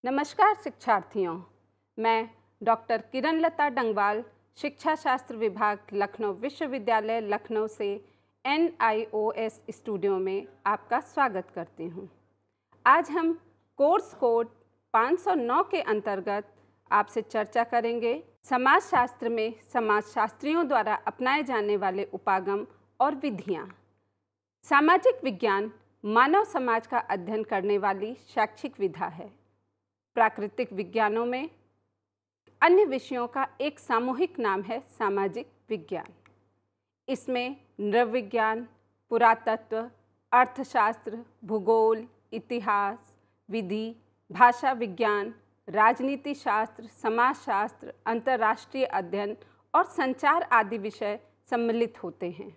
नमस्कार शिक्षार्थियों, मैं डॉक्टर किरण लता डंगवाल शिक्षा शास्त्र विभाग लखनऊ विश्वविद्यालय लखनऊ से NIOS स्टूडियो में आपका स्वागत करती हूँ। आज हम कोर्स कोड 509 के अंतर्गत आपसे चर्चा करेंगे समाजशास्त्र में समाजशास्त्रियों द्वारा अपनाए जाने वाले उपागम और विधियाँ। सामाजिक विज्ञान मानव समाज का अध्ययन करने वाली शैक्षिक विधा है। प्राकृतिक विज्ञानों में अन्य विषयों का एक सामूहिक नाम है सामाजिक विज्ञान। इसमें नृविज्ञान, पुरातत्व, अर्थशास्त्र, भूगोल, इतिहास, विधि, भाषा विज्ञान, राजनीति शास्त्र, समाजशास्त्र, अंतर्राष्ट्रीय अध्ययन और संचार आदि विषय सम्मिलित होते हैं।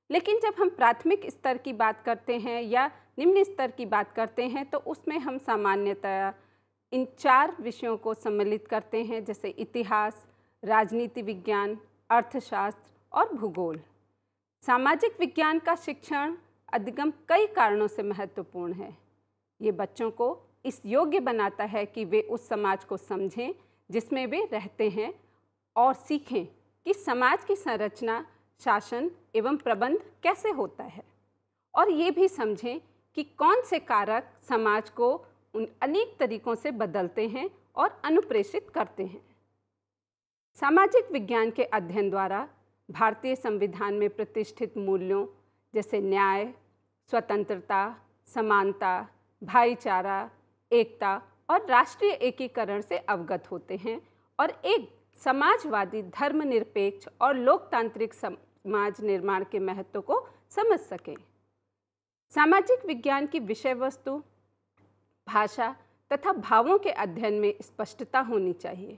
लेकिन जब हम प्राथमिक स्तर की बात करते हैं या निम्न स्तर की बात करते हैं तो उसमें हम सामान्यतया इन 4 विषयों को सम्मिलित करते हैं, जैसे इतिहास, राजनीति विज्ञान, अर्थशास्त्र और भूगोल। सामाजिक विज्ञान का शिक्षण अधिगम कई कारणों से महत्वपूर्ण है। ये बच्चों को इस योग्य बनाता है कि वे उस समाज को समझें जिसमें वे रहते हैं और सीखें कि समाज की संरचना, शासन एवं प्रबंध कैसे होता है, और ये भी समझें कि कौन से कारक समाज को उन अनेक तरीकों से बदलते हैं और अनुप्रेषित करते हैं। सामाजिक विज्ञान के अध्ययन द्वारा भारतीय संविधान में प्रतिष्ठित मूल्यों जैसे न्याय, स्वतंत्रता, समानता, भाईचारा, एकता और राष्ट्रीय एकीकरण से अवगत होते हैं और एक समाजवादी, धर्मनिरपेक्ष और लोकतांत्रिक समाज निर्माण के महत्व को समझ सकें। सामाजिक विज्ञान की विषय वस्तु, भाषा तथा भावों के अध्ययन में स्पष्टता होनी चाहिए।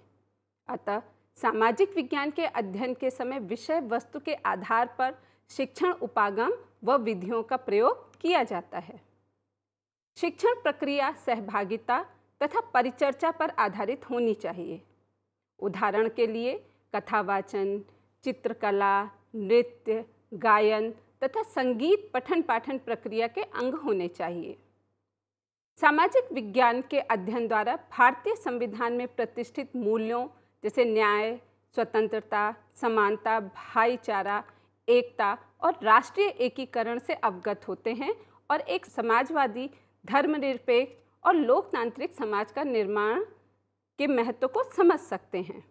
अतः सामाजिक विज्ञान के अध्ययन के समय विषय वस्तु के आधार पर शिक्षण उपागम व विधियों का प्रयोग किया जाता है। शिक्षण प्रक्रिया सहभागिता तथा परिचर्चा पर आधारित होनी चाहिए। उदाहरण के लिए कथावाचन, चित्रकला, नृत्य, गायन तथा संगीत पठन पाठन प्रक्रिया के अंग होने चाहिए। सामाजिक विज्ञान के अध्ययन द्वारा भारतीय संविधान में प्रतिष्ठित मूल्यों जैसे न्याय, स्वतंत्रता, समानता, भाईचारा, एकता और राष्ट्रीय एकीकरण से अवगत होते हैं और एक समाजवादी, धर्मनिरपेक्ष और लोकतांत्रिक समाज का निर्माण के महत्व को समझ सकते हैं।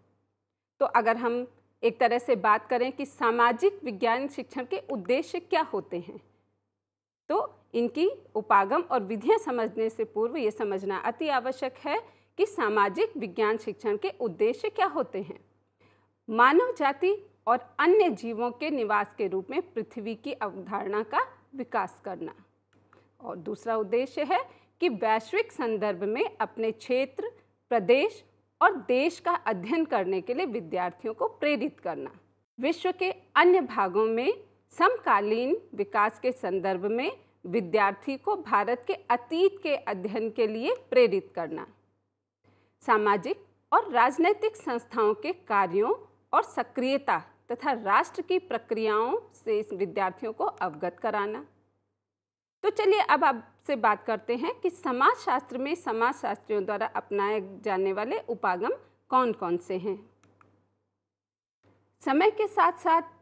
तो अगर हम एक तरह से बात करें कि सामाजिक विज्ञान शिक्षण के उद्देश्य क्या होते हैं, तो इनकी उपागम और विधियां समझने से पूर्व ये समझना अति आवश्यक है कि सामाजिक विज्ञान शिक्षण के उद्देश्य क्या होते हैं। मानव जाति और अन्य जीवों के निवास के रूप में पृथ्वी की अवधारणा का विकास करना, और दूसरा उद्देश्य है कि वैश्विक संदर्भ में अपने क्षेत्र, प्रदेश और देश का अध्ययन करने के लिए विद्यार्थियों को प्रेरित करना। विश्व के अन्य भागों में समकालीन विकास के संदर्भ में विद्यार्थी को भारत के अतीत के अध्ययन के लिए प्रेरित करना। सामाजिक और राजनैतिक संस्थाओं के कार्यों और सक्रियता तथा राष्ट्र की प्रक्रियाओं से विद्यार्थियों को अवगत कराना। तो चलिए अब आपसे बात करते हैं कि समाजशास्त्र में समाजशास्त्रियों द्वारा अपनाए जाने वाले उपागम कौन कौन से हैं। समय के साथ साथ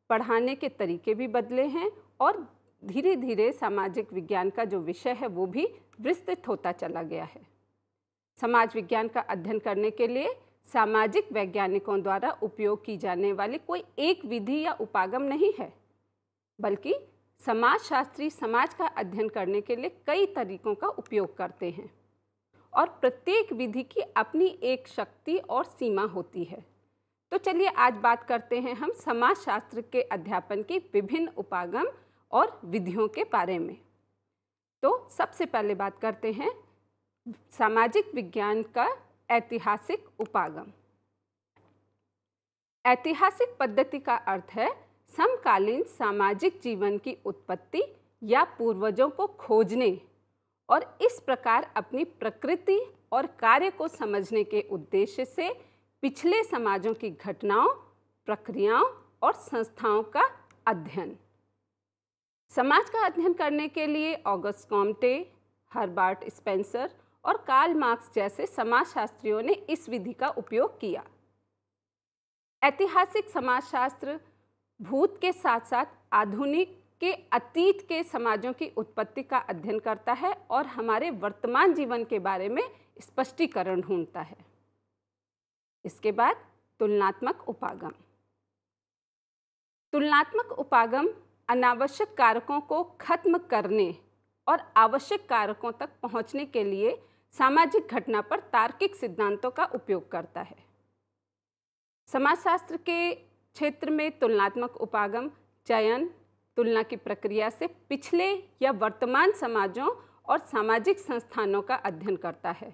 पढ़ाने के तरीके भी बदले हैं और धीरे धीरे सामाजिक विज्ञान का जो विषय है वो भी विस्तृत होता चला गया है। समाज विज्ञान का अध्ययन करने के लिए सामाजिक वैज्ञानिकों द्वारा उपयोग की जाने वाली कोई एक विधि या उपागम नहीं है, बल्कि समाजशास्त्री समाज का अध्ययन करने के लिए कई तरीकों का उपयोग करते हैं और प्रत्येक विधि की अपनी एक शक्ति और सीमा होती है। तो चलिए आज बात करते हैं हम समाजशास्त्र के अध्यापन की विभिन्न उपागम और विधियों के बारे में। तो सबसे पहले बात करते हैं सामाजिक विज्ञान का ऐतिहासिक उपागम। ऐतिहासिक पद्धति का अर्थ है समकालीन सामाजिक जीवन की उत्पत्ति या पूर्वजों को खोजने और इस प्रकार अपनी प्रकृति और कार्य को समझने के उद्देश्य से पिछले समाजों की घटनाओं, प्रक्रियाओं और संस्थाओं का अध्ययन। समाज का अध्ययन करने के लिए ऑगस्ट कॉम्टे, हर्बर्ट स्पेंसर और कार्ल मार्क्स जैसे समाजशास्त्रियों ने इस विधि का उपयोग किया। ऐतिहासिक समाजशास्त्र भूत के साथ साथ आधुनिक के अतीत के समाजों की उत्पत्ति का अध्ययन करता है और हमारे वर्तमान जीवन के बारे में स्पष्टीकरण ढूंढता है। इसके बाद तुलनात्मक उपागम। तुलनात्मक उपागम अनावश्यक कारकों को खत्म करने और आवश्यक कारकों तक पहुंचने के लिए सामाजिक घटना पर तार्किक सिद्धांतों का उपयोग करता है। समाजशास्त्र के क्षेत्र में तुलनात्मक उपागम चयन, तुलना की प्रक्रिया से पिछले या वर्तमान समाजों और सामाजिक संस्थानों का अध्ययन करता है।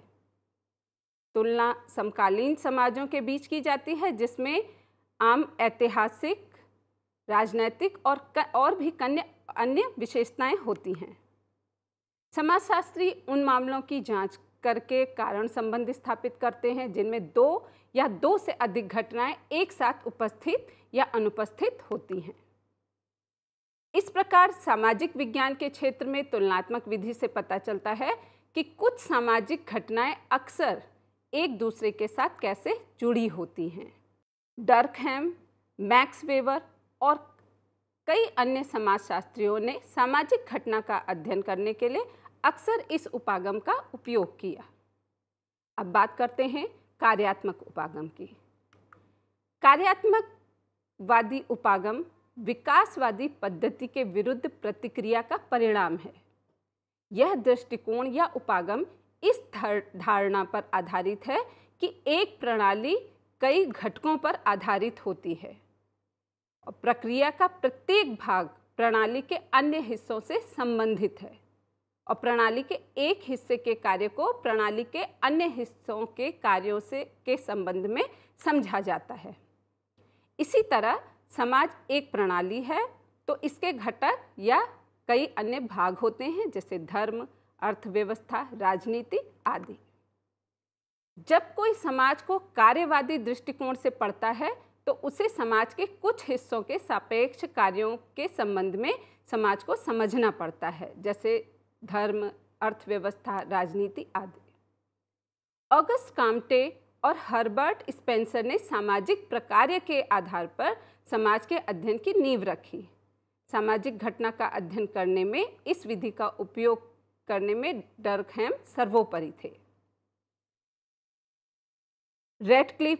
तुलना समकालीन समाजों के बीच की जाती है, जिसमें आम ऐतिहासिक, राजनैतिक और भी अन्य विशेषताएं होती हैं। समाजशास्त्री उन मामलों की जांच करके कारण संबंध स्थापित करते हैं जिनमें दो या दो से अधिक घटनाएं एक साथ उपस्थित या अनुपस्थित होती हैं। इस प्रकार सामाजिक विज्ञान के क्षेत्र में तुलनात्मक विधि से पता चलता है कि कुछ सामाजिक घटनाएं अक्सर एक दूसरे के साथ कैसे जुड़ी होती हैं। डर्कहैम, मैक्स वेबर और कई अन्य समाजशास्त्रियों ने सामाजिक घटना का अध्ययन करने के लिए अक्सर इस उपागम का उपयोग किया। अब बात करते हैं कार्यात्मक उपागम की। कार्यात्मकवादी उपागम विकासवादी पद्धति के विरुद्ध प्रतिक्रिया का परिणाम है। यह दृष्टिकोण या उपागम इस धारणा पर आधारित है कि एक प्रणाली कई घटकों पर आधारित होती है और प्रक्रिया का प्रत्येक भाग प्रणाली के अन्य हिस्सों से संबंधित है और प्रणाली के एक हिस्से के कार्य को प्रणाली के अन्य हिस्सों के कार्यों के संबंध में समझा जाता है। इसी तरह समाज एक प्रणाली है तो इसके घटक या कई अन्य भाग होते हैं, जैसे धर्म, अर्थव्यवस्था, राजनीति आदि। जब कोई समाज को कार्यवादी दृष्टिकोण से पढ़ता है तो उसे समाज के कुछ हिस्सों के सापेक्ष कार्यों के संबंध में समाज को समझना पड़ता है, जैसे धर्म, अर्थव्यवस्था, राजनीति आदि। ऑगस्ट काम्टे और हर्बर्ट स्पेंसर ने सामाजिक प्रकार्य के आधार पर समाज के अध्ययन की नींव रखी। सामाजिक घटना का अध्ययन करने में इस विधि का उपयोग करने में डर्कहैम सर्वोपरि थे। रेडक्लिफ,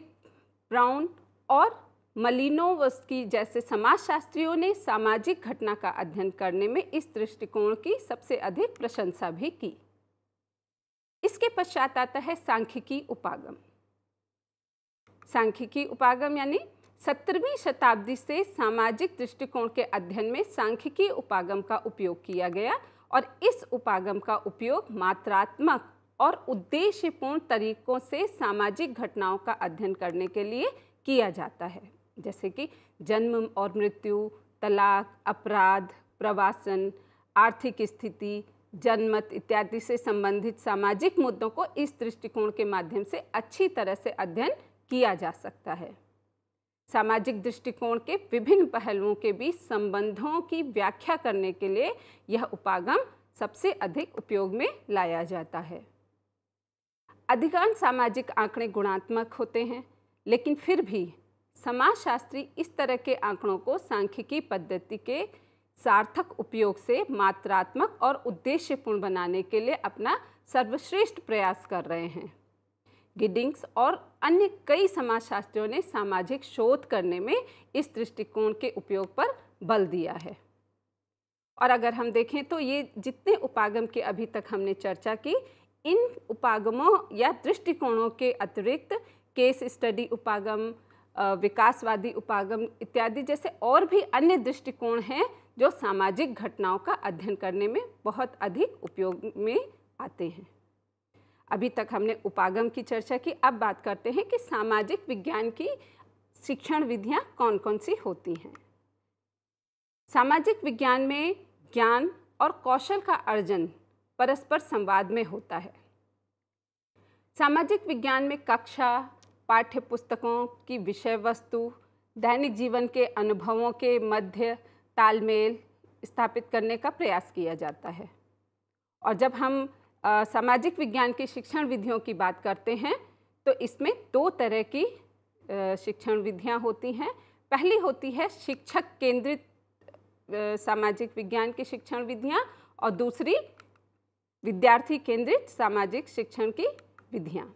ब्राउन और मलिनोवस्की जैसे समाजशास्त्रियों ने सामाजिक घटना का अध्ययन करने में इस दृष्टिकोण की सबसे अधिक प्रशंसा भी की। इसके पश्चात आता है सांख्यिकी उपागम। सांख्यिकी उपागम यानी 17वीं शताब्दी से सामाजिक दृष्टिकोण के अध्ययन में सांख्यिकी उपागम का उपयोग किया गया और इस उपागम का उपयोग मात्रात्मक और उद्देश्यपूर्ण तरीकों से सामाजिक घटनाओं का अध्ययन करने के लिए किया जाता है, जैसे कि जन्म और मृत्यु, तलाक, अपराध, प्रवासन, आर्थिक स्थिति, जनमत इत्यादि से संबंधित सामाजिक मुद्दों को इस दृष्टिकोण के माध्यम से अच्छी तरह से अध्ययन किया जा सकता है। सामाजिक दृष्टिकोण के विभिन्न पहलुओं के बीच संबंधों की व्याख्या करने के लिए यह उपागम सबसे अधिक उपयोग में लाया जाता है। अधिकांश सामाजिक आंकड़े गुणात्मक होते हैं, लेकिन फिर भी समाजशास्त्री इस तरह के आंकड़ों को सांख्यिकी पद्धति के सार्थक उपयोग से मात्रात्मक और उद्देश्यपूर्ण बनाने के लिए अपना सर्वश्रेष्ठ प्रयास कर रहे हैं। गिडिंग्स और अन्य कई समाजशास्त्रियों ने सामाजिक शोध करने में इस दृष्टिकोण के उपयोग पर बल दिया है। और अगर हम देखें तो ये जितने उपागम की अभी तक हमने चर्चा की, इन उपागमों या दृष्टिकोणों के अतिरिक्त केस स्टडी उपागम, विकासवादी उपागम इत्यादि जैसे और भी अन्य दृष्टिकोण हैं जो सामाजिक घटनाओं का अध्ययन करने में बहुत अधिक उपयोग में आते हैं। अभी तक हमने उपागम की चर्चा की। अब बात करते हैं कि सामाजिक विज्ञान की शिक्षण विधियां कौन कौन सी होती हैं। सामाजिक विज्ञान में ज्ञान और कौशल का अर्जन परस्पर संवाद में होता है। सामाजिक विज्ञान में कक्षा, पाठ्य पुस्तकों की विषय वस्तु, दैनिक जीवन के अनुभवों के मध्य तालमेल स्थापित करने का प्रयास किया जाता है। और जब हम सामाजिक विज्ञान की शिक्षण विधियों की बात करते हैं तो इसमें दो तरह की शिक्षण विधियां होती हैं। पहली होती है शिक्षक केंद्रित सामाजिक विज्ञान की शिक्षण विधियां और दूसरी विद्यार्थी केंद्रित सामाजिक शिक्षण की विधियां।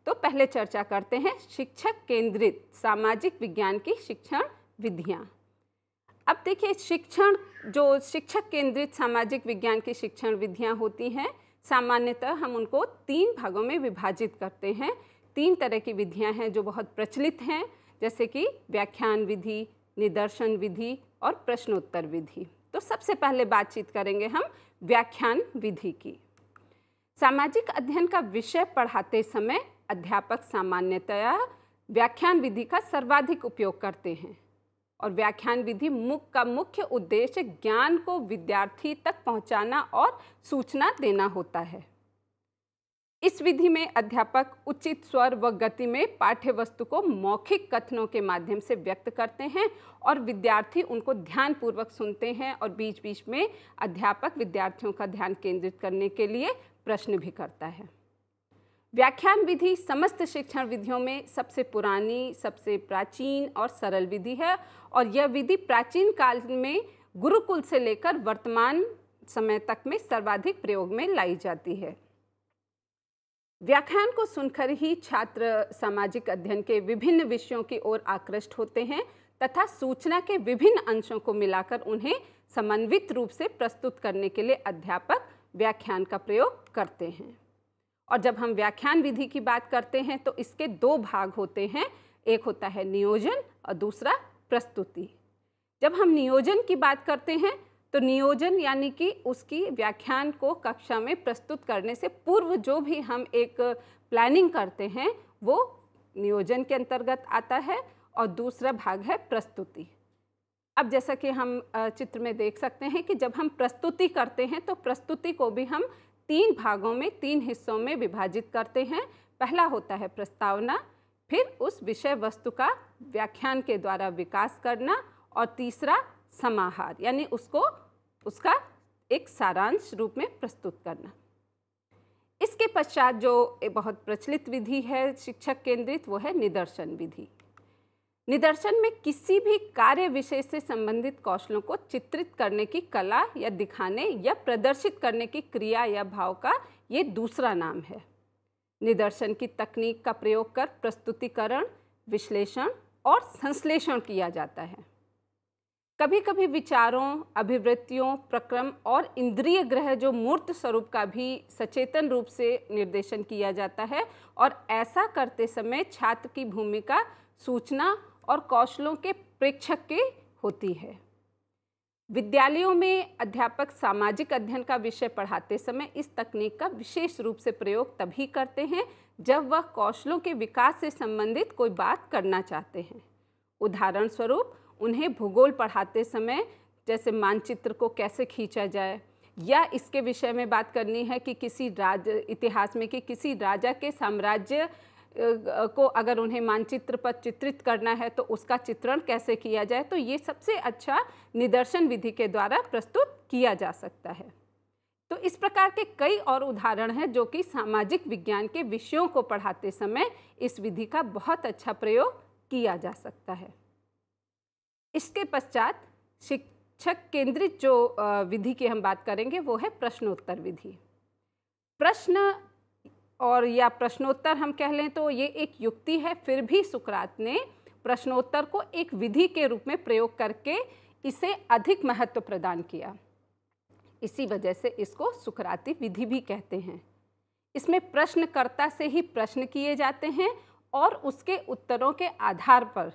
तो पहले चर्चा करते हैं शिक्षक केंद्रित सामाजिक विज्ञान की शिक्षण विधियां। अब देखिए, शिक्षक केंद्रित सामाजिक विज्ञान की शिक्षण विधियां होती हैं, सामान्यतः हम उनको 3 भागों में विभाजित करते हैं। 3 तरह की विधियां हैं जो बहुत प्रचलित हैं, जैसे कि व्याख्यान विधि, निदर्शन विधि और प्रश्नोत्तर विधि। तो सबसे पहले बातचीत करेंगे हम व्याख्यान विधि की। सामाजिक अध्ययन का विषय पढ़ाते समय अध्यापक सामान्यतया व्याख्यान विधि का सर्वाधिक उपयोग करते हैं और व्याख्यान विधि का मुख्य उद्देश्य ज्ञान को विद्यार्थी तक पहुंचाना और सूचना देना होता है। इस विधि में अध्यापक उचित स्वर व गति में पाठ्य वस्तु को मौखिक कथनों के माध्यम से व्यक्त करते हैं और विद्यार्थी उनको ध्यानपूर्वक सुनते हैं और बीच बीच में अध्यापक विद्यार्थियों का ध्यान केंद्रित करने के लिए प्रश्न भी करता है। व्याख्यान विधि समस्त शिक्षण विधियों में सबसे पुरानी, सबसे प्राचीन और सरल विधि है और यह विधि प्राचीन काल में गुरुकुल से लेकर वर्तमान समय तक में सर्वाधिक प्रयोग में लाई जाती है। व्याख्यान को सुनकर ही छात्र सामाजिक अध्ययन के विभिन्न विषयों की ओर आकृष्ट होते हैं तथा सूचना के विभिन्न अंशों को मिलाकर उन्हें समन्वित रूप से प्रस्तुत करने के लिए अध्यापक व्याख्यान का प्रयोग करते हैं। और जब हम व्याख्यान विधि की बात करते हैं तो इसके 2 भाग होते हैं, एक होता है नियोजन और दूसरा प्रस्तुति। जब हम नियोजन की बात करते हैं तो नियोजन यानी कि उसकी व्याख्यान को कक्षा में प्रस्तुत करने से पूर्व जो भी हम एक प्लानिंग करते हैं वो नियोजन के अंतर्गत आता है और दूसरा भाग है प्रस्तुति। अब जैसा कि हम चित्र में देख सकते हैं कि जब हम प्रस्तुति करते हैं तो प्रस्तुति को भी हम 3 भागों में 3 हिस्सों में विभाजित करते हैं। पहला होता है प्रस्तावना, फिर उस विषय वस्तु का व्याख्यान के द्वारा विकास करना और तीसरा समाहार यानी उसका एक सारांश रूप में प्रस्तुत करना। इसके पश्चात जो एक बहुत प्रचलित विधि है शिक्षक केंद्रित, वो है निदर्शन विधि। निदर्शन में किसी भी कार्य विषय से संबंधित कौशलों को चित्रित करने की कला या दिखाने या प्रदर्शित करने की क्रिया या भाव का ये दूसरा नाम है। निदर्शन की तकनीक का प्रयोग कर प्रस्तुतिकरण, विश्लेषण और संश्लेषण किया जाता है। कभी कभी विचारों, अभिवृत्तियों, प्रक्रम और इंद्रिय ग्रह जो मूर्त स्वरूप का भी सचेतन रूप से निर्देशन किया जाता है और ऐसा करते समय छात्र की भूमिका सूचना और कौशलों के प्रेक्षक की होती है। विद्यालयों में अध्यापक सामाजिक अध्ययन का विषय पढ़ाते समय इस तकनीक का विशेष रूप से प्रयोग तभी करते हैं जब वह कौशलों के विकास से संबंधित कोई बात करना चाहते हैं। उदाहरण स्वरूप उन्हें भूगोल पढ़ाते समय जैसे मानचित्र को कैसे खींचा जाए, या इसके विषय में बात करनी है कि इतिहास में कि किसी राजा के साम्राज्य को अगर उन्हें मानचित्र पर चित्रित करना है तो उसका चित्रण कैसे किया जाए, तो ये सबसे अच्छा निदर्शन विधि के द्वारा प्रस्तुत किया जा सकता है। तो इस प्रकार के कई और उदाहरण हैं जो कि सामाजिक विज्ञान के विषयों को पढ़ाते समय इस विधि का बहुत अच्छा प्रयोग किया जा सकता है। इसके पश्चात शिक्षक केंद्रित जो विधि की हम बात करेंगे वो है प्रश्नोत्तर विधि। प्रश्न और या प्रश्नोत्तर हम कह लें तो ये एक युक्ति है, फिर भी सुकरात ने प्रश्नोत्तर को एक विधि के रूप में प्रयोग करके इसे अधिक महत्व प्रदान किया। इसी वजह से इसको सुकराती विधि भी कहते हैं। इसमें प्रश्नकर्ता से ही प्रश्न किए जाते हैं और उसके उत्तरों के आधार पर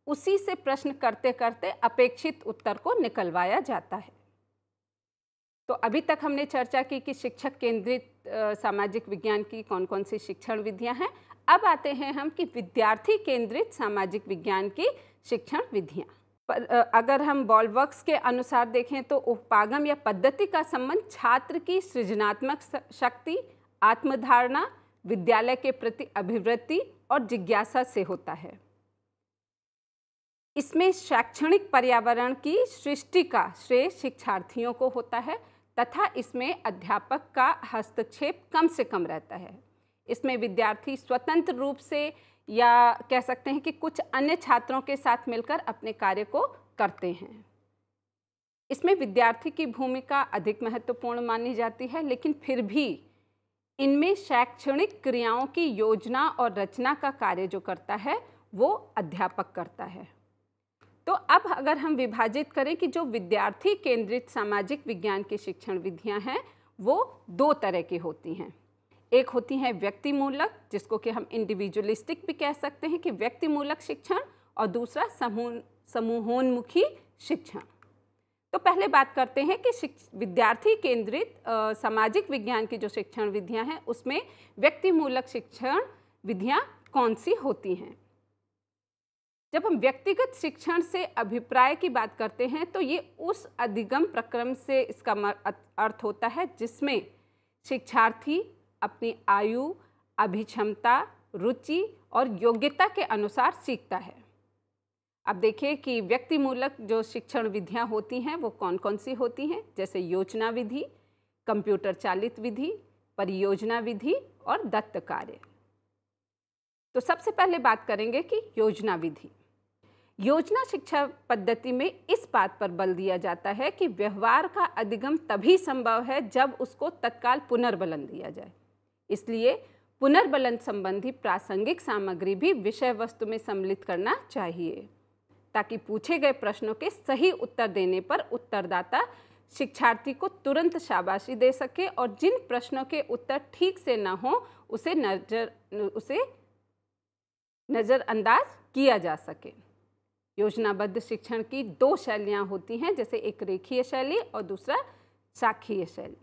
उसी से प्रश्न करते करते अपेक्षित उत्तर को निकलवाया जाता है। तो अभी तक हमने चर्चा की कि शिक्षक केंद्रित सामाजिक विज्ञान की कौन कौन सी शिक्षण विधियां हैं। अब आते हैं हम कि विद्यार्थी केंद्रित सामाजिक विज्ञान की शिक्षण विधियां। पर अगर हम बॉलवर्क्स के अनुसार देखें तो उपागम या पद्धति का संबंध छात्र की सृजनात्मक शक्ति, आत्मधारणा, विद्यालय के प्रति अभिवृत्ति और जिज्ञासा से होता है। इसमें शैक्षणिक पर्यावरण की सृष्टि का श्रेय शिक्षार्थियों को होता है तथा इसमें अध्यापक का हस्तक्षेप कम से कम रहता है। इसमें विद्यार्थी स्वतंत्र रूप से या कह सकते हैं कि कुछ अन्य छात्रों के साथ मिलकर अपने कार्य को करते हैं। इसमें विद्यार्थी की भूमिका अधिक महत्वपूर्ण मानी जाती है, लेकिन फिर भी इनमें शैक्षणिक क्रियाओं की योजना और रचना का कार्य जो करता है वो अध्यापक करता है। तो अब अगर हम विभाजित करें कि जो विद्यार्थी केंद्रित सामाजिक विज्ञान की शिक्षण विधियां हैं वो दो तरह की होती हैं। एक होती है व्यक्तिमूलक, जिसको कि हम इंडिविजुअलिस्टिक भी कह सकते हैं कि व्यक्तिमूलक शिक्षण, और दूसरा समूहोन्मुखी शिक्षण। तो पहले बात करते हैं कि विद्यार्थी केंद्रित सामाजिक विज्ञान की जो शिक्षण विधियां हैं उसमें व्यक्तिमूलक शिक्षण विधियां कौन सी होती हैं। जब हम व्यक्तिगत शिक्षण से अभिप्राय की बात करते हैं तो ये उस अधिगम प्रक्रम से इसका अर्थ होता है जिसमें शिक्षार्थी अपनी आयु, अभिक्षमता, रुचि और योग्यता के अनुसार सीखता है। अब देखिए कि व्यक्तिमूलक जो शिक्षण विधियां होती हैं वो कौन कौन सी होती हैं, जैसे योजना विधि, कंप्यूटर चालित विधि, परियोजना विधि और दत्त कार्य। तो सबसे पहले बात करेंगे कि योजना विधि। योजना शिक्षा पद्धति में इस बात पर बल दिया जाता है कि व्यवहार का अधिगम तभी संभव है जब उसको तत्काल पुनर्बलन दिया जाए। इसलिए पुनर्बलन संबंधी प्रासंगिक सामग्री भी विषय वस्तु में सम्मिलित करना चाहिए, ताकि पूछे गए प्रश्नों के सही उत्तर देने पर उत्तरदाता शिक्षार्थी को तुरंत शाबाशी दे सके और जिन प्रश्नों के उत्तर ठीक से न हो उसे नज़रअंदाज किया जा सके। योजनाबद्ध शिक्षण की दो शैलियाँ होती हैं, जैसे एक रेखीय शैली और दूसरा शाखीय शैली।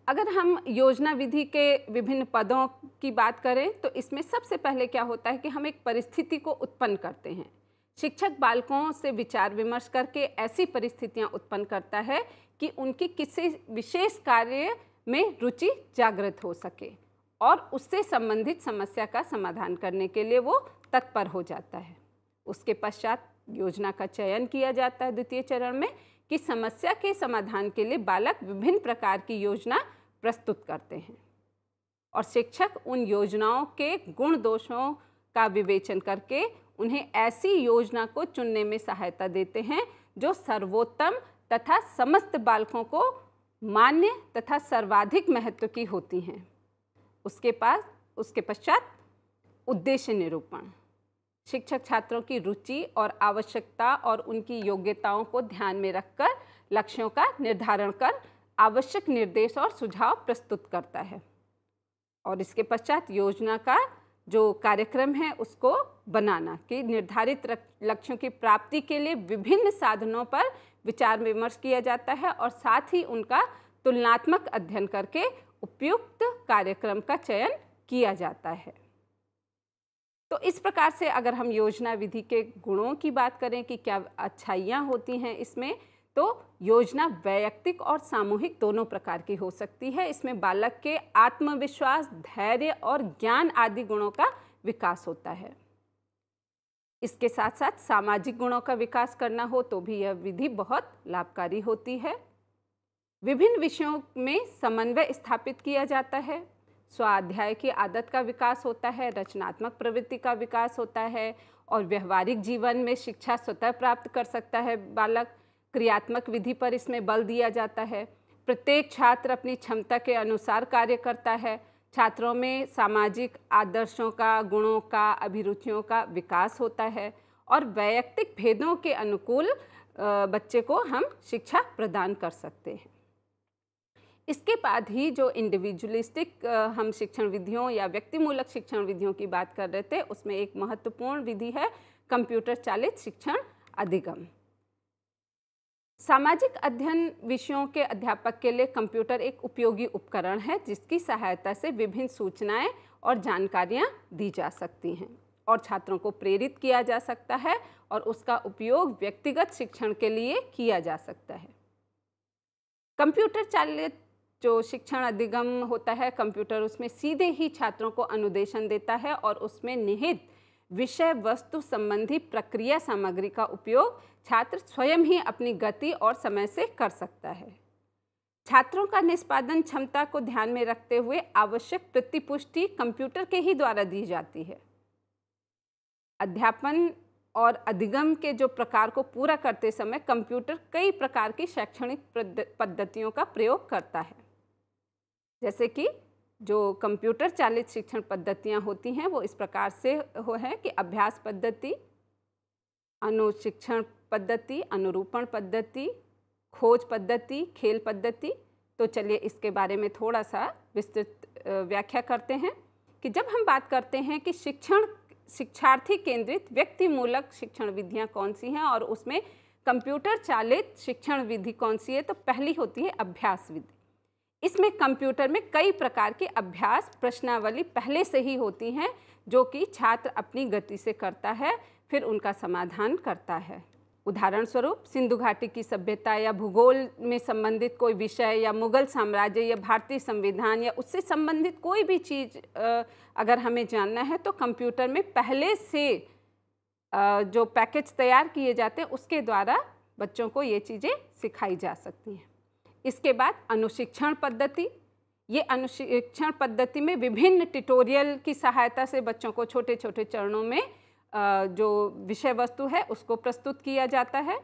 अगर हम योजना विधि के विभिन्न पदों की बात करें तो इसमें सबसे पहले क्या होता है कि हम एक परिस्थिति को उत्पन्न करते हैं। शिक्षक बालकों से विचार विमर्श करके ऐसी परिस्थितियां उत्पन्न करता है कि उनकी किसी विशेष कार्य में रुचि जागृत हो सके और उससे संबंधित समस्या का समाधान करने के लिए वो तत्पर हो जाता है। उसके पश्चात योजना का चयन किया जाता है द्वितीय चरण में कि समस्या के समाधान के लिए बालक विभिन्न प्रकार की योजना प्रस्तुत करते हैं और शिक्षक उन योजनाओं के गुण दोषों का विवेचन करके उन्हें ऐसी योजना को चुनने में सहायता देते हैं जो सर्वोत्तम तथा समस्त बालकों को मान्य तथा सर्वाधिक महत्व की होती हैं। उसके पश्चात उद्देश्य निरूपण। शिक्षक छात्रों की रुचि और आवश्यकता और उनकी योग्यताओं को ध्यान में रखकर लक्ष्यों का निर्धारण कर आवश्यक निर्देश और सुझाव प्रस्तुत करता है और इसके पश्चात योजना का जो कार्यक्रम है उसको बनाना कि निर्धारित लक्ष्यों की प्राप्ति के लिए विभिन्न साधनों पर विचार विमर्श किया जाता है और साथ ही उनका तुलनात्मक अध्ययन करके उपयुक्त कार्यक्रम का चयन किया जाता है। तो इस प्रकार से अगर हम योजना विधि के गुणों की बात करें कि क्या अच्छाइयाँ होती हैं इसमें, तो योजना वैयक्तिक और सामूहिक दोनों प्रकार की हो सकती है। इसमें बालक के आत्मविश्वास, धैर्य और ज्ञान आदि गुणों का विकास होता है। इसके साथ साथ सामाजिक गुणों का विकास करना हो तो भी यह विधि बहुत लाभकारी होती है। विभिन्न विषयों में समन्वय स्थापित किया जाता है। स्वाध्याय की आदत का विकास होता है, रचनात्मक प्रवृत्ति का विकास होता है और व्यवहारिक जीवन में शिक्षा स्वतः प्राप्त कर सकता है बालक। क्रियात्मक विधि पर इसमें बल दिया जाता है। प्रत्येक छात्र अपनी क्षमता के अनुसार कार्य करता है। छात्रों में सामाजिक आदर्शों का, गुणों का, अभिरुचियों का विकास होता है और वैयक्तिक भेदों के अनुकूल बच्चे को हम शिक्षा प्रदान कर सकते हैं। इसके बाद ही जो इंडिविजुअलिस्टिक हम शिक्षण विधियों या व्यक्तिमूलक शिक्षण विधियों की बात कर रहे थे उसमें एक महत्वपूर्ण विधि है कंप्यूटर चालित शिक्षण अधिगम। सामाजिक अध्ययन विषयों के अध्यापक के लिए कंप्यूटर एक उपयोगी उपकरण है जिसकी सहायता से विभिन्न सूचनाएं और जानकारियां दी जा सकती हैं और छात्रों को प्रेरित किया जा सकता है और उसका उपयोग व्यक्तिगत शिक्षण के लिए किया जा सकता है। कंप्यूटर चालित जो शिक्षण अधिगम होता है, कंप्यूटर उसमें सीधे ही छात्रों को अनुदेशन देता है और उसमें निहित विषय वस्तु संबंधी प्रक्रिया सामग्री का उपयोग छात्र स्वयं ही अपनी गति और समय से कर सकता है। छात्रों का निष्पादन क्षमता को ध्यान में रखते हुए आवश्यक प्रतिपुष्टि कंप्यूटर के ही द्वारा दी जाती है। अध्यापन और अधिगम के जो प्रकार को पूरा करते समय कंप्यूटर कई प्रकार की शैक्षणिक पद्धतियों का प्रयोग करता है। जैसे कि जो कंप्यूटर चालित शिक्षण पद्धतियाँ होती हैं वो इस प्रकार से है कि अभ्यास पद्धति, अनुशिक्षण पद्धति, अनुरूपण पद्धति, खोज पद्धति, खेल पद्धति। तो चलिए इसके बारे में थोड़ा सा विस्तृत व्याख्या करते हैं कि जब हम बात करते हैं कि शिक्षार्थी केंद्रित व्यक्तिमूलक शिक्षण विधियाँ कौन सी हैं और उसमें कंप्यूटर चालित शिक्षण विधि कौन सी है, तो पहली होती है अभ्यास विधि। इसमें कंप्यूटर में कई प्रकार के अभ्यास प्रश्नावली पहले से ही होती हैं जो कि छात्र अपनी गति से करता है, फिर उनका समाधान करता है। उदाहरण स्वरूप सिंधु घाटी की सभ्यता या भूगोल में संबंधित कोई विषय या मुगल साम्राज्य या भारतीय संविधान या उससे संबंधित कोई भी चीज़ अगर हमें जानना है तो कंप्यूटर में पहले से जो पैकेज तैयार किए जाते हैं उसके द्वारा बच्चों को ये चीज़ें सिखाई जा सकती हैं। इसके बाद अनुशिक्षण पद्धति। ये अनुशिक्षण पद्धति में विभिन्न ट्यूटोरियल की सहायता से बच्चों को छोटे छोटे चरणों में जो विषय वस्तु है उसको प्रस्तुत किया जाता है।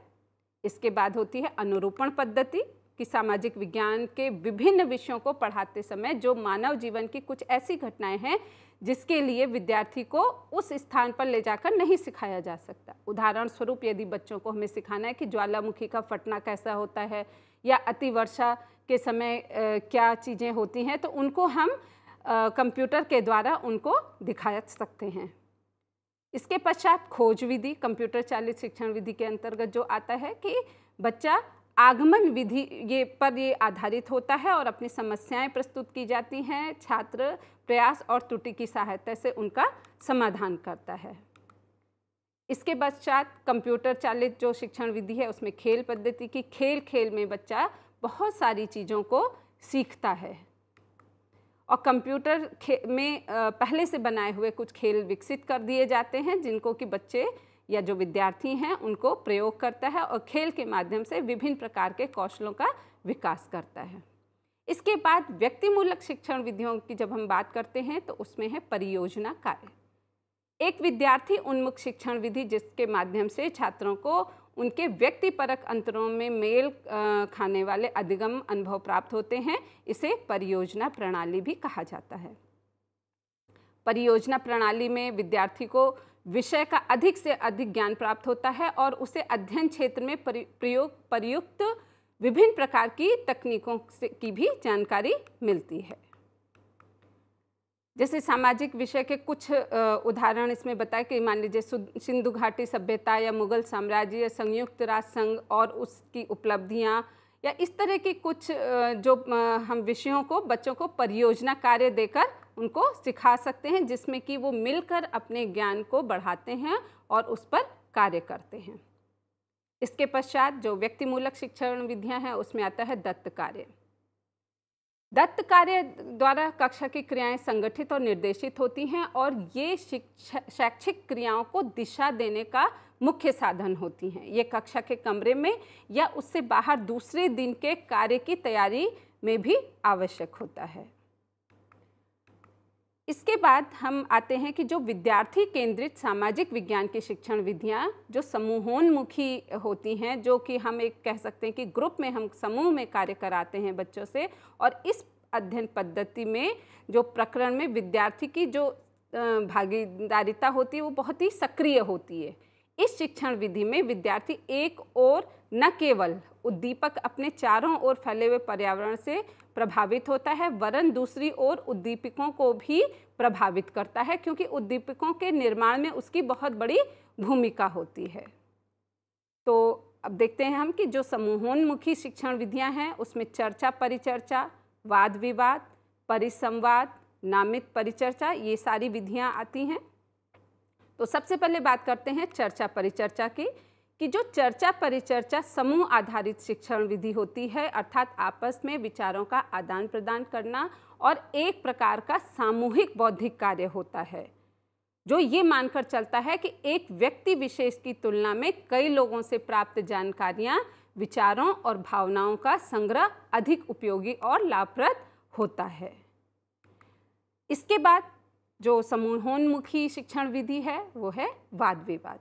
इसके बाद होती है अनुरूपण पद्धति कि सामाजिक विज्ञान के विभिन्न विषयों को पढ़ाते समय जो मानव जीवन की कुछ ऐसी घटनाएं हैं जिसके लिए विद्यार्थी को उस स्थान पर ले जाकर नहीं सिखाया जा सकता। उदाहरण स्वरूप यदि बच्चों को हमें सिखाना है कि ज्वालामुखी का फटना कैसा होता है या अतिवर्षा के समय क्या चीज़ें होती हैं, तो उनको हम कंप्यूटर के द्वारा उनको दिखा सकते हैं। इसके पश्चात खोज विधि कंप्यूटर चालित शिक्षण विधि के अंतर्गत जो आता है कि बच्चा आगमन विधि ये आधारित होता है और अपनी समस्याएं प्रस्तुत की जाती हैं। छात्र प्रयास और त्रुटि की सहायता से उनका समाधान करता है। इसके पश्चात कंप्यूटर चालित जो शिक्षण विधि है उसमें खेल पद्धति की खेल खेल में बच्चा बहुत सारी चीज़ों को सीखता है और कंप्यूटर में पहले से बनाए हुए कुछ खेल विकसित कर दिए जाते हैं जिनको कि बच्चे या जो विद्यार्थी हैं उनको प्रयोग करता है और खेल के माध्यम से विभिन्न प्रकार के कौशलों का विकास करता है। इसके बाद व्यक्तिमूलक शिक्षण विधियों की जब हम बात करते हैं तो उसमें है परियोजना कार्य। एक विद्यार्थी उन्मुख शिक्षण विधि जिसके माध्यम से छात्रों को उनके व्यक्तिपरक अंतरों में मेल खाने वाले अधिगम अनुभव प्राप्त होते हैं, इसे परियोजना प्रणाली भी कहा जाता है। परियोजना प्रणाली में विद्यार्थी को विषय का अधिक से अधिक ज्ञान प्राप्त होता है और उसे अध्ययन क्षेत्र में प्रयुक्त विभिन्न प्रकार की तकनीकों की भी जानकारी मिलती है। जैसे सामाजिक विषय के कुछ उदाहरण इसमें बताए कि मान लीजिए सिंधु घाटी सभ्यता या मुगल साम्राज्य या संयुक्त राष्ट्र संघ और उसकी उपलब्धियां या इस तरह की कुछ जो हम विषयों को बच्चों को परियोजना कार्य देकर उनको सिखा सकते हैं जिसमें कि वो मिलकर अपने ज्ञान को बढ़ाते हैं और उस पर कार्य करते हैं। इसके पश्चात जो व्यक्तिमूलक शिक्षण विधियां हैं उसमें आता है दत्त कार्य। दत्त कार्य द्वारा कक्षा की क्रियाएं संगठित और निर्देशित होती हैं और ये शैक्षिक क्रियाओं को दिशा देने का मुख्य साधन होती हैं। ये कक्षा के कमरे में या उससे बाहर दूसरे दिन के कार्य की तैयारी में भी आवश्यक होता है। इसके बाद हम आते हैं कि जो विद्यार्थी केंद्रित सामाजिक विज्ञान की शिक्षण विधियां जो समूहोन्मुखी होती हैं, जो कि हम एक कह सकते हैं कि ग्रुप में हम समूह में कार्य कराते हैं बच्चों से, और इस अध्ययन पद्धति में जो प्रकरण में विद्यार्थी की जो भागीदारिता होती है वो बहुत ही सक्रिय होती है। इस शिक्षण विधि में विद्यार्थी एक ओर न केवल उद्दीपक अपने चारों ओर फैले हुए पर्यावरण से प्रभावित होता है वरन दूसरी ओर उद्दीपकों को भी प्रभावित करता है, क्योंकि उद्दीपकों के निर्माण में उसकी बहुत बड़ी भूमिका होती है। तो अब देखते हैं हम कि जो समूहोन्मुखी शिक्षण विधियां हैं उसमें चर्चा परिचर्चा, वाद विवाद, परिसंवाद, नामित परिचर्चा, ये सारी विधियां आती हैं। तो सबसे पहले बात करते हैं चर्चा परिचर्चा की, कि जो चर्चा परिचर्चा समूह आधारित शिक्षण विधि होती है, अर्थात आपस में विचारों का आदान प्रदान करना और एक प्रकार का सामूहिक बौद्धिक कार्य होता है। जो ये मानकर चलता है कि एक व्यक्ति विशेष की तुलना में कई लोगों से प्राप्त जानकारियाँ, विचारों और भावनाओं का संग्रह अधिक उपयोगी और लाभप्रद होता है। इसके बाद जो समूहोन्मुखी शिक्षण विधि है वो है वाद विवाद।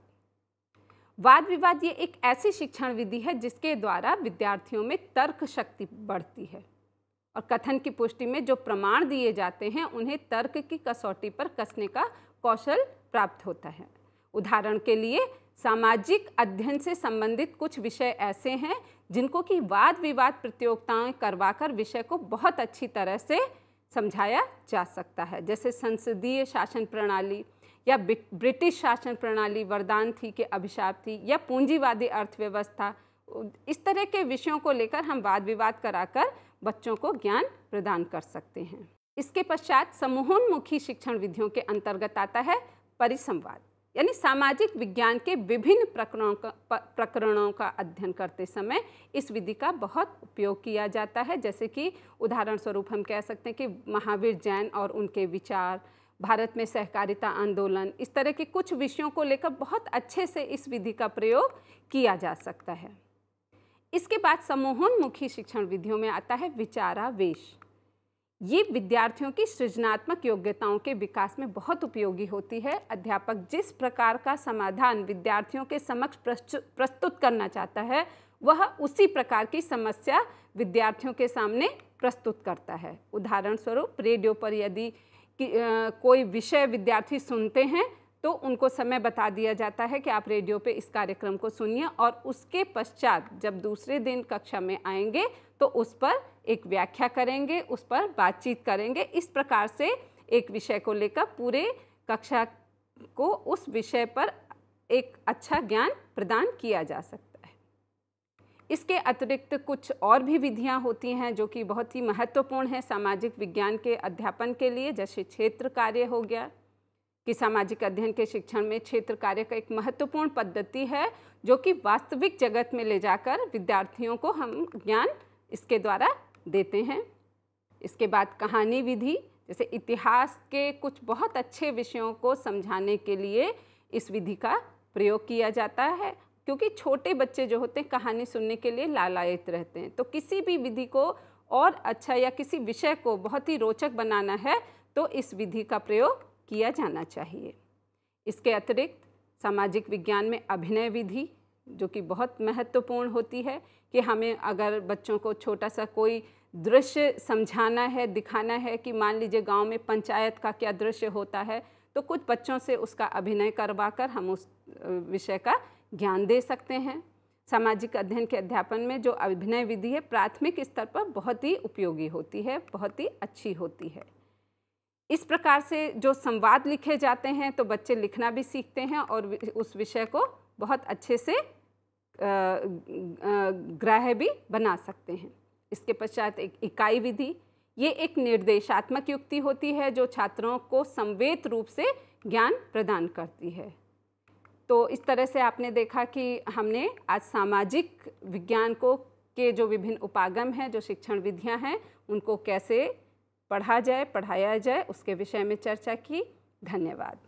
वाद विवाद ये एक ऐसी शिक्षण विधि है जिसके द्वारा विद्यार्थियों में तर्क शक्ति बढ़ती है और कथन की पुष्टि में जो प्रमाण दिए जाते हैं उन्हें तर्क की कसौटी पर कसने का कौशल प्राप्त होता है। उदाहरण के लिए सामाजिक अध्ययन से संबंधित कुछ विषय ऐसे हैं जिनको कि वाद विवाद प्रतियोगिताएं करवाकर विषय को बहुत अच्छी तरह से समझाया जा सकता है, जैसे संसदीय शासन प्रणाली या ब्रिटिश शासन प्रणाली, वरदान थी कि अभिशाप थी, या पूंजीवादी अर्थव्यवस्था। इस तरह के विषयों को लेकर हम वाद विवाद कराकर बच्चों को ज्ञान प्रदान कर सकते हैं। इसके पश्चात समूहोन्मुखी शिक्षण विधियों के अंतर्गत आता है परिसंवाद, यानी सामाजिक विज्ञान के विभिन्न प्रकरणों का अध्ययन करते समय इस विधि का बहुत उपयोग किया जाता है। जैसे कि उदाहरण स्वरूप हम कह सकते हैं कि महावीर जैन और उनके विचार, भारत में सहकारिता आंदोलन, इस तरह के कुछ विषयों को लेकर बहुत अच्छे से इस विधि का प्रयोग किया जा सकता है। इसके बाद समूहोन्मुखी शिक्षण विधियों में आता है विचारावेश। ये विद्यार्थियों की सृजनात्मक योग्यताओं के विकास में बहुत उपयोगी होती है। अध्यापक जिस प्रकार का समाधान विद्यार्थियों के समक्ष प्रस्तुत करना चाहता है वह उसी प्रकार की समस्या विद्यार्थियों के सामने प्रस्तुत करता है। उदाहरण स्वरूप रेडियो पर यदि कोई विषय विद्यार्थी सुनते हैं तो उनको समय बता दिया जाता है कि आप रेडियो पे इस कार्यक्रम को सुनिए और उसके पश्चात जब दूसरे दिन कक्षा में आएंगे तो उस पर एक व्याख्या करेंगे, उस पर बातचीत करेंगे। इस प्रकार से एक विषय को लेकर पूरे कक्षा को उस विषय पर एक अच्छा ज्ञान प्रदान किया जा सकता है। इसके अतिरिक्त कुछ और भी विधियां होती हैं जो कि बहुत ही महत्वपूर्ण है सामाजिक विज्ञान के अध्यापन के लिए, जैसे क्षेत्र कार्य हो गया कि सामाजिक अध्ययन के शिक्षण में क्षेत्र कार्य का एक महत्वपूर्ण पद्धति है जो कि वास्तविक जगत में ले जाकर विद्यार्थियों को हम ज्ञान इसके द्वारा देते हैं। इसके बाद कहानी विधि, जैसे इतिहास के कुछ बहुत अच्छे विषयों को समझाने के लिए इस विधि का प्रयोग किया जाता है, क्योंकि छोटे बच्चे जो होते हैं कहानी सुनने के लिए लालायित रहते हैं। तो किसी भी विधि को और अच्छा या किसी विषय को बहुत ही रोचक बनाना है तो इस विधि का प्रयोग किया जाना चाहिए। इसके अतिरिक्त सामाजिक विज्ञान में अभिनय विधि जो कि बहुत महत्वपूर्ण होती है कि हमें अगर बच्चों को छोटा सा कोई दृश्य समझाना है, दिखाना है कि मान लीजिए गांव में पंचायत का क्या दृश्य होता है, तो कुछ बच्चों से उसका अभिनय करवाकर हम उस विषय का ज्ञान दे सकते हैं। सामाजिक अध्ययन के अध्यापन में जो अभिनय विधि है प्राथमिक स्तर पर बहुत ही उपयोगी होती है, बहुत ही अच्छी होती है। इस प्रकार से जो संवाद लिखे जाते हैं तो बच्चे लिखना भी सीखते हैं और उस विषय को बहुत अच्छे से ग्राह्य भी बना सकते हैं। इसके पश्चात एक इकाई विधि, ये एक निर्देशात्मक युक्ति होती है जो छात्रों को संवेद रूप से ज्ञान प्रदान करती है। तो इस तरह से आपने देखा कि हमने आज सामाजिक विज्ञान के जो विभिन्न उपागम हैं, जो शिक्षण विधियां हैं, उनको कैसे पढ़ा जाए, पढ़ाया जाए, उसके विषय में चर्चा की। धन्यवाद।